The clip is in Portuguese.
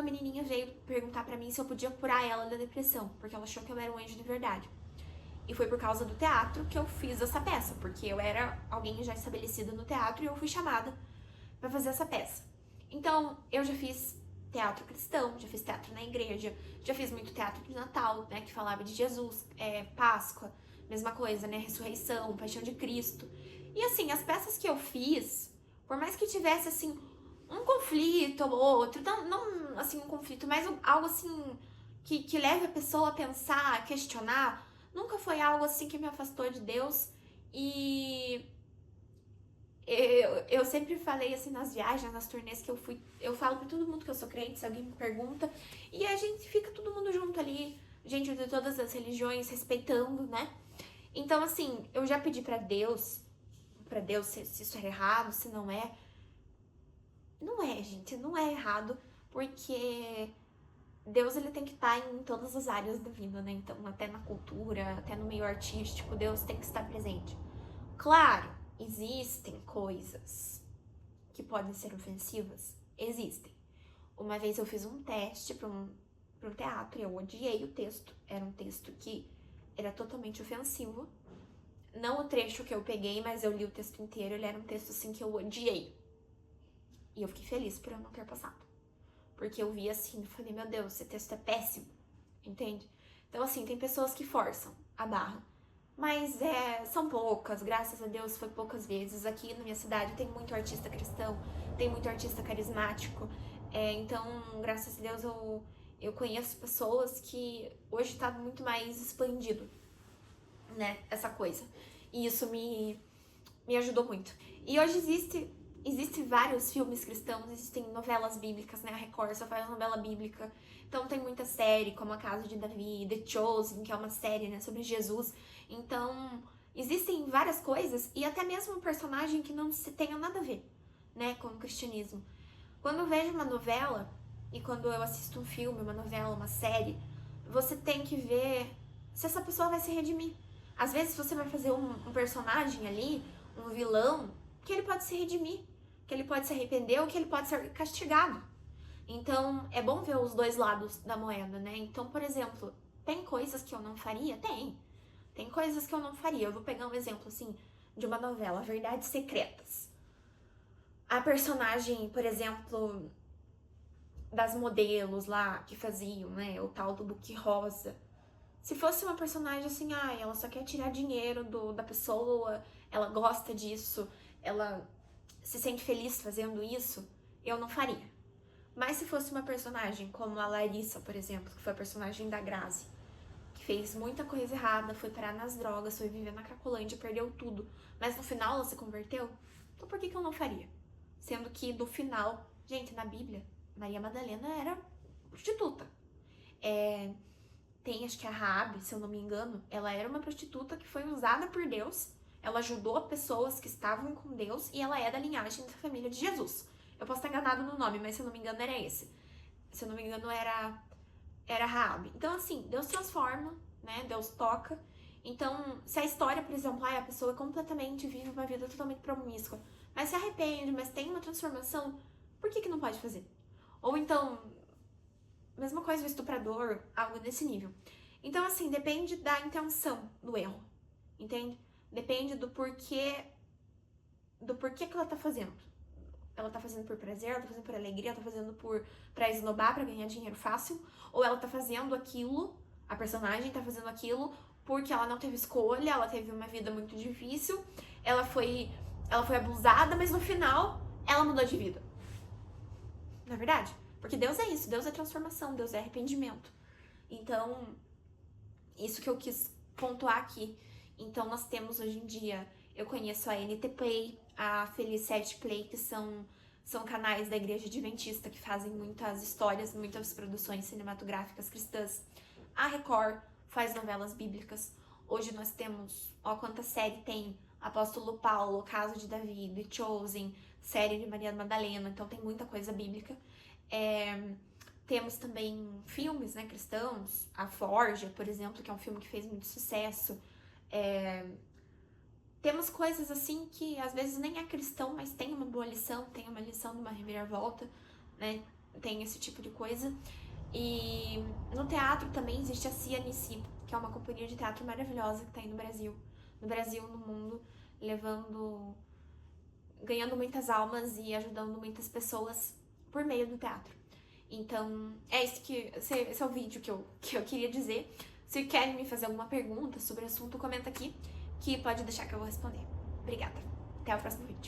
menininha veio perguntar pra mim se eu podia curar ela da depressão, porque ela achou que eu era um anjo de verdade. E foi por causa do teatro que eu fiz essa peça, porque eu era alguém já estabelecida no teatro e eu fui chamada pra fazer essa peça. Então, eu já fiz teatro cristão, já fiz teatro na igreja, já fiz muito teatro de Natal, né, que falava de Jesus, Páscoa, mesma coisa, né, ressurreição, paixão de Cristo. E assim, as peças que eu fiz, por mais que tivesse assim um conflito ou outro, não assim um conflito, mas algo assim que leve a pessoa a pensar, a questionar, nunca foi algo assim que me afastou de Deus. E eu sempre falei assim nas viagens, nas turnês que eu fui, eu falo pra todo mundo que eu sou crente, se alguém me pergunta, e a gente fica todo mundo junto ali, gente de todas as religiões, respeitando, né? Então, assim, eu já pedi pra Deus se isso é errado, se não é. Não é, gente, não é errado, porque Deus ele tem que estar em todas as áreas da vida, né? Então, até na cultura, até no meio artístico, Deus tem que estar presente. Claro, existem coisas que podem ser ofensivas, existem. Uma vez eu fiz um teste para um teatro e eu odiei o texto. Era um texto que era totalmente ofensivo. Não o trecho que eu peguei, mas eu li o texto inteiro. Ele era um texto assim que eu odiei. E eu fiquei feliz por eu não ter passado. Porque eu vi assim e falei, meu Deus, esse texto é péssimo. Entende? Então, assim, tem pessoas que forçam a barra. Mas são poucas, graças a Deus foi poucas vezes. Aqui na minha cidade tem muito artista cristão, tem muito artista carismático. Então, graças a Deus, eu conheço pessoas que hoje tá muito mais expandido, né, essa coisa. E isso me ajudou muito. E hoje existe vários filmes cristãos, existem novelas bíblicas, né? A Record só faz novela bíblica. Então tem muita série, como A Casa de Davi, The Chosen, que é uma série, né, sobre Jesus. Então, existem várias coisas e até mesmo um personagem que não se tenha nada a ver, né, com o cristianismo. Quando eu vejo uma novela e quando eu assisto um filme, uma novela, uma série, você tem que ver se essa pessoa vai se redimir. Às vezes você vai fazer um personagem ali, um vilão, que ele pode se redimir, que ele pode se arrepender ou que ele pode ser castigado. Então, é bom ver os dois lados da moeda, né? Então, por exemplo, tem coisas que eu não faria? Tem. Tem coisas que eu não faria. Eu vou pegar um exemplo, assim, de uma novela, Verdades Secretas. A personagem, por exemplo, das modelos lá que faziam, né? O tal do Book Rosa. Se fosse uma personagem assim, ela só quer tirar dinheiro da pessoa, ela gosta disso, ela se sente feliz fazendo isso, eu não faria. Mas se fosse uma personagem como a Larissa, por exemplo, que foi a personagem da Grazi, que fez muita coisa errada, foi parar nas drogas, foi viver na Cracolândia, perdeu tudo, mas no final ela se converteu, então por que eu não faria? Sendo que no final, gente, na Bíblia, Maria Madalena era prostituta. Tem, acho que a Raabe, se eu não me engano, ela era uma prostituta que foi usada por Deus, ela ajudou pessoas que estavam com Deus e ela é da linhagem da família de Jesus. Eu posso estar enganado no nome, mas se eu não me engano era esse. Se eu não me engano era Raabe. Então assim, Deus transforma, né? Deus toca. Então, se a história, por exemplo, a pessoa completamente vive uma vida totalmente promíscua, mas se arrepende, mas tem uma transformação, por que não pode fazer? Ou então, mesma coisa o estuprador, algo desse nível. Então, assim, depende da intenção do erro, entende? Depende do porquê que ela tá fazendo. Ela tá fazendo por prazer, ela tá fazendo por alegria, ela tá fazendo pra esnobar, pra ganhar dinheiro fácil, ou ela tá fazendo aquilo, a personagem tá fazendo aquilo porque ela não teve escolha, ela teve uma vida muito difícil, ela foi abusada, mas no final ela mudou de vida. Não é verdade? Porque Deus é isso, Deus é transformação, Deus é arrependimento. Então, isso que eu quis pontuar aqui. Então, nós temos hoje em dia, eu conheço a NT Play, a Felicete Play, que são canais da Igreja Adventista que fazem muitas histórias, muitas produções cinematográficas cristãs. A Record faz novelas bíblicas. Hoje nós temos, ó, quanta série tem: Apóstolo Paulo, Caso de Davi, The Chosen, série de Maria Madalena, então tem muita coisa bíblica. Temos também filmes, né, cristãos, A Forja, por exemplo, que é um filme que fez muito sucesso. Temos coisas assim que às vezes nem é cristão, mas tem uma boa lição, tem uma lição de uma reviravolta, né? tem esse tipo de coisa. E no teatro também existe a CNC, que é uma companhia de teatro maravilhosa que tá aí no Brasil, no mundo, ganhando muitas almas e ajudando muitas pessoas por meio do teatro. Então, esse é o vídeo que eu queria dizer. Se querem me fazer alguma pergunta sobre o assunto, comenta aqui, que pode deixar que eu vou responder. Obrigada. Até o próximo vídeo.